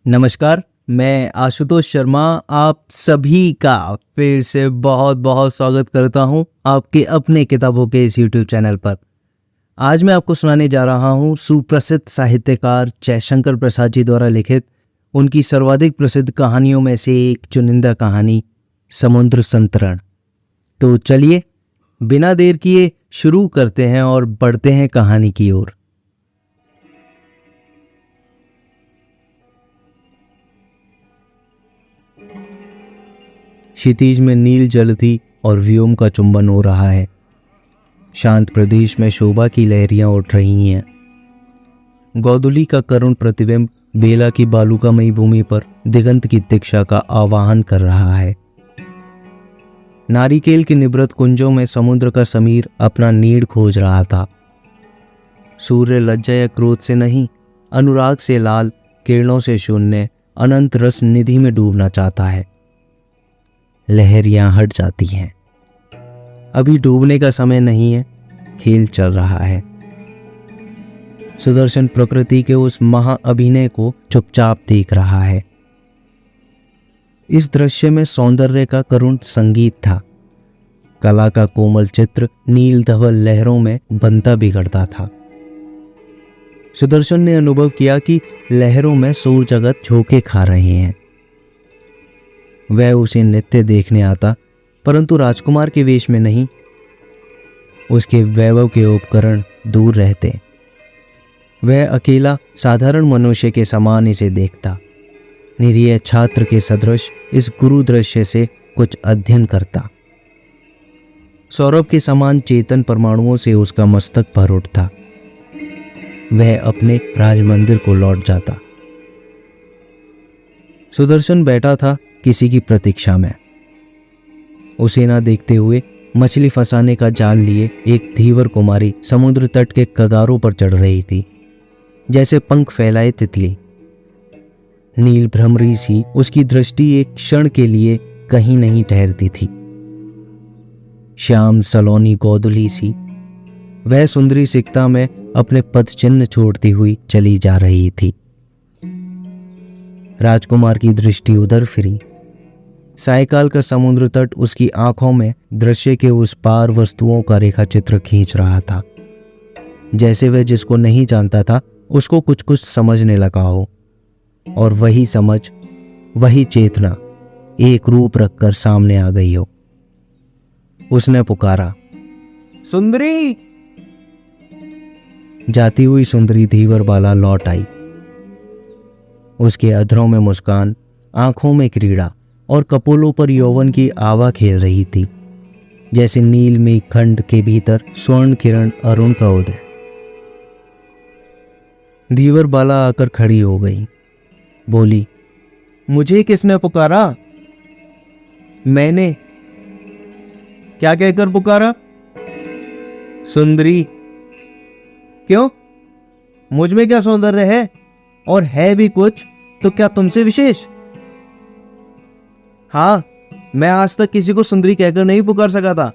नमस्कार, मैं आशुतोष शर्मा आप सभी का फिर से बहुत बहुत स्वागत करता हूं आपके अपने किताबों के इस YouTube चैनल पर। आज मैं आपको सुनाने जा रहा हूं सुप्रसिद्ध साहित्यकार जयशंकर प्रसाद जी द्वारा लिखित उनकी सर्वाधिक प्रसिद्ध कहानियों में से एक चुनिंदा कहानी समुद्र संतरण। तो चलिए बिना देर किए शुरू करते हैं और बढ़ते हैं कहानी की ओर। क्षितिज में नील जल थी और व्योम का चुंबन हो रहा है। शांत प्रदेश में शोभा की लहरियां उठ रही हैं। गोधुली का करुण प्रतिबिंब बेला की बालुकामयी भूमि पर दिगंत की तिक्षा का आवाहन कर रहा है। नारिकेल के निवृत्त कुंजों में समुद्र का समीर अपना नीड़ खोज रहा था। सूर्य लज्जा या क्रोध से नहीं, अनुराग से लाल, किरणों से शून्य, अनंत रस निधि में डूबना चाहता है। लहरियां हट जाती हैं। अभी डूबने का समय नहीं है, खेल चल रहा है। सुदर्शन प्रकृति के उस महाअभिनय को चुपचाप देख रहा है। इस दृश्य में सौंदर्य का करुण संगीत था। कला का कोमल चित्र नील धवल लहरों में बनता बिगड़ता था। सुदर्शन ने अनुभव किया कि लहरों में सूर जगत झोंके खा रहे हैं। वह उसे नृत्य देखने आता, परंतु राजकुमार के वेश में नहीं। उसके वैभव के उपकरण दूर रहते। वह अकेला साधारण मनुष्य के समान इसे देखता। निरीह छात्र के सदृश इस गुरु दृश्य से कुछ अध्ययन करता। सौरभ के समान चेतन परमाणुओं से उसका मस्तक भर उठता। वह अपने राजमंदिर को लौट जाता। सुदर्शन बैठा था किसी की प्रतीक्षा में। उसे ना देखते हुए मछली फंसाने का जाल लिए एक धीवर कुमारी समुद्र तट के कगारों पर चढ़ रही थी, जैसे पंख फैलाए तितली। नील भ्रमरी सी उसकी दृष्टि एक क्षण के लिए कहीं नहीं ठहरती थी। श्याम सलोनी गोधुली सी वह सुंदरी सिकता में अपने पद चिन्ह छोड़ती हुई चली जा रही थी। राजकुमार की दृष्टि उधर फिरी। सायकाल का समुद्र तट उसकी आंखों में दृश्य के उस पार वस्तुओं का रेखा चित्र खींच रहा था। जैसे वह जिसको नहीं जानता था उसको कुछ कुछ समझने लगा हो, और वही समझ, वही चेतना एक रूप रखकर सामने आ गई हो। उसने पुकारा, सुंदरी। जाती हुई सुंदरी धीवर बाला लौट आई। उसके अधरों में मुस्कान, आंखों में क्रीड़ा और कपोलों पर यौवन की आवा खेल रही थी, जैसे नील में खंड के भीतर स्वर्ण किरण अरुण का उदय। धीवर बाला आकर खड़ी हो गई। बोली, मुझे किसने पुकारा? मैंने। क्या कहकर पुकारा? सुंदरी। क्यों? मुझ में क्या सौंदर्य है? और है भी कुछ तो क्या तुमसे विशेष? हाँ, मैं आज तक किसी को सुंदरी कहकर नहीं पुकार सका था,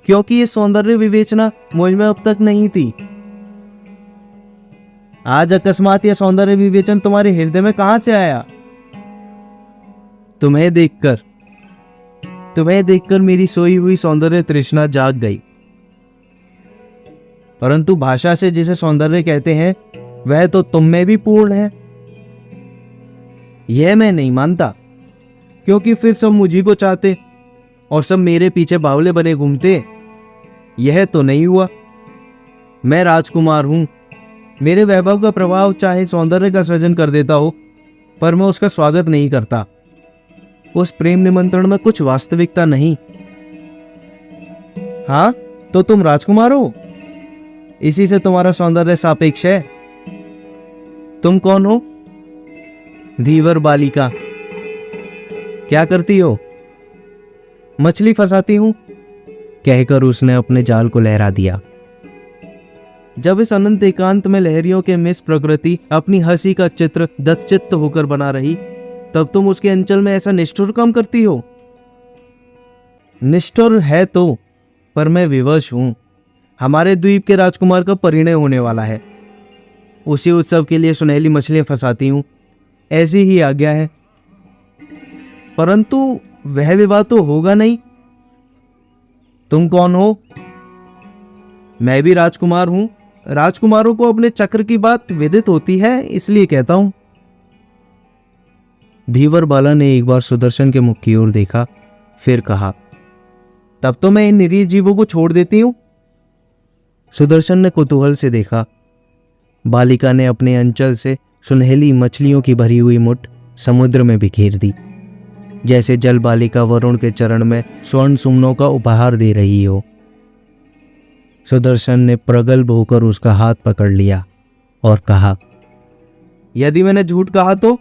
क्योंकि ये सौंदर्य विवेचना मुझ में अब तक नहीं थी। आज अकस्मात यह सौंदर्य विवेचन तुम्हारे हृदय में कहां से आया? तुम्हें देखकर मेरी सोई हुई सौंदर्य तृष्णा जाग गई। परंतु भाषा से जिसे सौंदर्य कहते हैं वह तो तुम में भी पूर्ण है। यह मैं नहीं मानता, क्योंकि फिर सब मुझी को चाहते और सब मेरे पीछे बावले बने घूमते। यह तो नहीं हुआ। मैं राजकुमार हूं। मेरे वैभव का प्रभाव चाहे सौंदर्य का सृजन कर देता हो, पर मैं उसका स्वागत नहीं करता। उस प्रेम निमंत्रण में कुछ वास्तविकता नहीं। हाँ, तो तुम राजकुमार हो, इसी से तुम्हारा सौंदर्य सापेक्ष है। तुम कौन हो? धीवर बालिका। क्या करती हो? मछली फंसाती हूं, कहकर उसने अपने जाल को लहरा दिया। जब इस अनंत एकांत में लहरियों के मिस प्रकृति अपनी हंसी का चित्र दत्तचित्त होकर बना रही, तब तुम उसके अंचल में ऐसा निष्ठुर काम करती हो? निष्ठुर है तो, पर मैं विवश हूं। हमारे द्वीप के राजकुमार का परिणय होने वाला है। उसी उत्सव के लिए सुनहली मछलियां फंसाती हूं। ऐसी ही आज्ञा है। परंतु वह विवाह तो होगा नहीं। तुम कौन हो? मैं भी राजकुमार हूं। राजकुमारों को अपने चक्र की बात विदित होती है, इसलिए कहता हूं। धीवर बाला ने एक बार सुदर्शन के मुख की ओर देखा, फिर कहा, तब तो मैं इन निरीह जीवों को छोड़ देती हूं। सुदर्शन ने कुतूहल से देखा। बालिका ने अपने अंचल से सुनहली मछलियों की भरी हुई मुठ समुद्र में बिखेर दी, जैसे जल बालिका वरुण के चरण में स्वर्ण सुमनों का उपहार दे रही हो। सुदर्शन ने प्रगल्भ होकर उसका हाथ पकड़ लिया और कहा, यदि मैंने झूठ कहा तो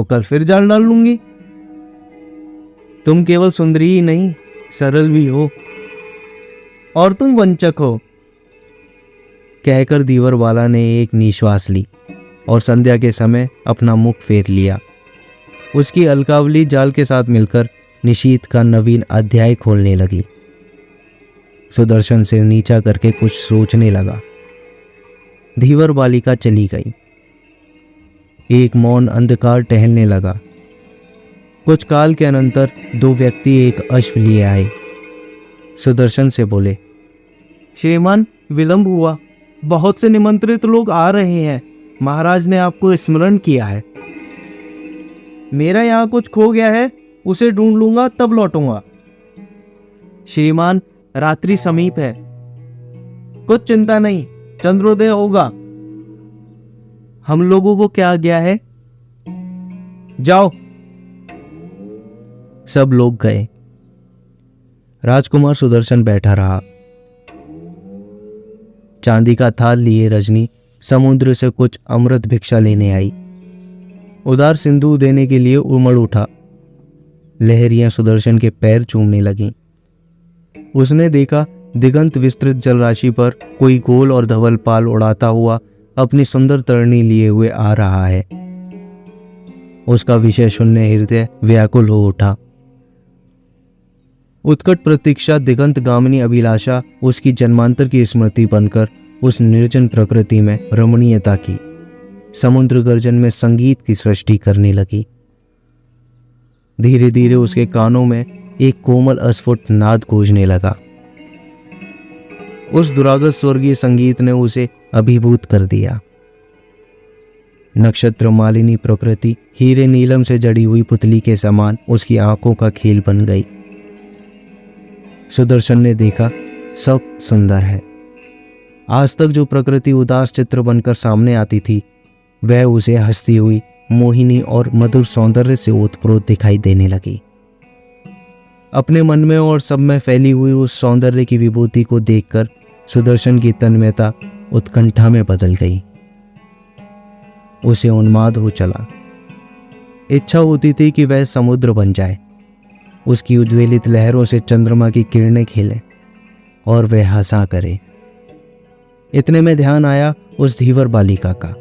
कल फिर जान डाल लूंगी। तुम केवल सुंदरी ही नहीं, सरल भी हो, और तुम वंचक हो। कहकर धीवर बाला ने एक निश्वास ली और संध्या के समय अपना मुख फेर लिया। उसकी अलकावली जाल के साथ मिलकर निशीथ का नवीन अध्याय खोलने लगी। सुदर्शन सिर नीचा करके कुछ सोचने लगा। धीवर बालिका चली गई। एक मौन अंधकार टहलने लगा। कुछ काल के अनंतर दो व्यक्ति एक अश्व लिए आए। सुदर्शन से बोले, श्रीमान, विलंब हुआ, बहुत से निमंत्रित लोग आ रहे हैं। महाराज ने आपको स्मरण किया है। मेरा यहां कुछ खो गया है, उसे ढूंढ लूंगा, तब लौटूंगा। श्रीमान, रात्रि समीप है। कुछ चिंता नहीं, चंद्रोदय होगा। हम लोगों को क्या आज्ञा है? जाओ। सब लोग गए। राजकुमार सुदर्शन बैठा रहा। चांदी का थाल लिए रजनी समुद्र से कुछ अमृत भिक्षा लेने आई। उदार सिंधु देने के लिए उमड़ उठा। लहरियां सुदर्शन के पैर चूमने लगीं। उसने देखा दिगंत विस्तृत जलराशि पर कोई गोल और धवल पाल उड़ाता हुआ अपनी सुंदर तरणी लिए हुए आ रहा है। उसका विषय शून्य हृदय व्याकुल हो उठा। उत्कट प्रतीक्षा, दिगंत गामिनी अभिलाषा उसकी जन्मांतर की स्मृति बनकर उस निर्जन प्रकृति में रमणीयता की, समुद्र गर्जन में संगीत की सृष्टि करने लगी। धीरे धीरे उसके कानों में एक कोमल अस्फुट नाद गूंजने लगा। उस दुरागत स्वर्गीय संगीत ने उसे अभिभूत कर दिया। नक्षत्र मालिनी प्रकृति हीरे नीलम से जड़ी हुई पुतली के समान उसकी आंखों का खेल बन गई। सुदर्शन ने देखा, सब सुंदर है। आज तक जो प्रकृति उदास चित्र बनकर सामने आती थी, वह उसे हंसती हुई मोहिनी और मधुर सौंदर्य से ओतप्रोत दिखाई देने लगी। अपने मन में और सब में फैली हुई उस सौंदर्य की विभूति को देखकर सुदर्शन की तन्मयता उत्कंठा में बदल गई। उसे उन्माद हो चला। इच्छा होती थी कि वह समुद्र बन जाए, उसकी उद्वेलित लहरों से चंद्रमा की किरणें खेलें और वह हंसा करे। इतने में ध्यान आया उस धीवर बालिका का।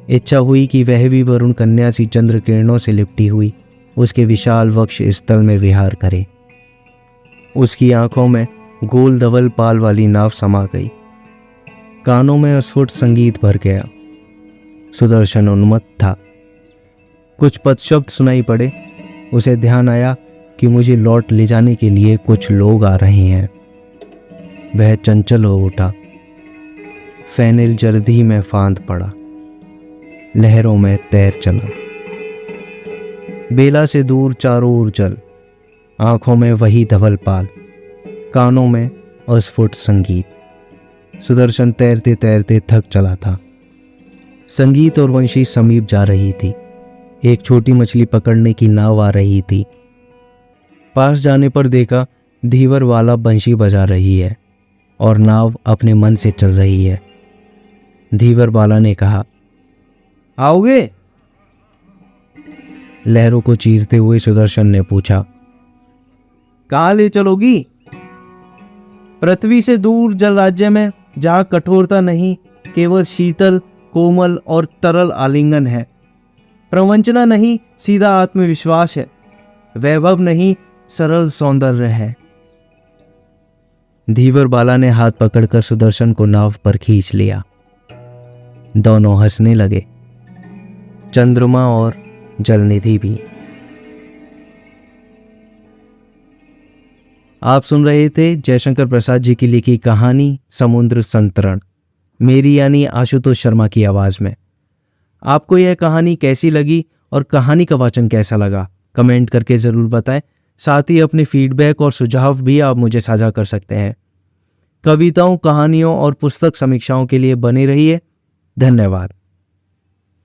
इच्छा हुई कि वह भी वरुण कन्या सी चंद्र किरणों से लिपटी हुई उसके विशाल वक्ष स्थल में विहार करे। उसकी आंखों में गोल धवल पाल वाली नाव समा गई। कानों में अस्फुट संगीत भर गया। सुदर्शन उन्मत्त था। कुछ पदशब्द सुनाई पड़े। उसे ध्यान आया कि मुझे लौट ले जाने के लिए कुछ लोग आ रहे हैं। वह चंचल हो उठा। फैनिल जल्दी में फांद पड़ा, लहरों में तैर चला। बेला से दूर चारों ओर जल, आंखों में वही धवल पाल, कानों में अस्फुट संगीत। सुदर्शन तैरते तैरते थक चला था। संगीत और वंशी समीप जा रही थी। एक छोटी मछली पकड़ने की नाव आ रही थी। पास जाने पर देखा धीवर वाला बंशी बजा रही है और नाव अपने मन से चल रही है। धीवर बाला ने कहा, आओगे? लहरों को चीरते हुए सुदर्शन ने पूछा, कहाँ ले चलोगी? पृथ्वी से दूर जल राज्य में, जहां कठोरता नहीं, केवल शीतल, कोमल और तरल आलिंगन है। प्रवंचना नहीं, सीधा आत्मविश्वास है। वैभव नहीं, सरल सौंदर्य है। धीवर बाला ने हाथ पकड़कर सुदर्शन को नाव पर खींच लिया। दोनों हंसने लगे। चंद्रमा और जलनिधि भी। आप सुन रहे थे जयशंकर प्रसाद जी की लिखी कहानी समुद्र संतरण, मेरी यानी आशुतोष शर्मा की आवाज में। आपको यह कहानी कैसी लगी और कहानी का वाचन कैसा लगा, कमेंट करके जरूर बताएं। साथ ही अपने फीडबैक और सुझाव भी आप मुझे साझा कर सकते हैं। कविताओं, कहानियों और पुस्तक समीक्षाओं के लिए बने रहिए। धन्यवाद।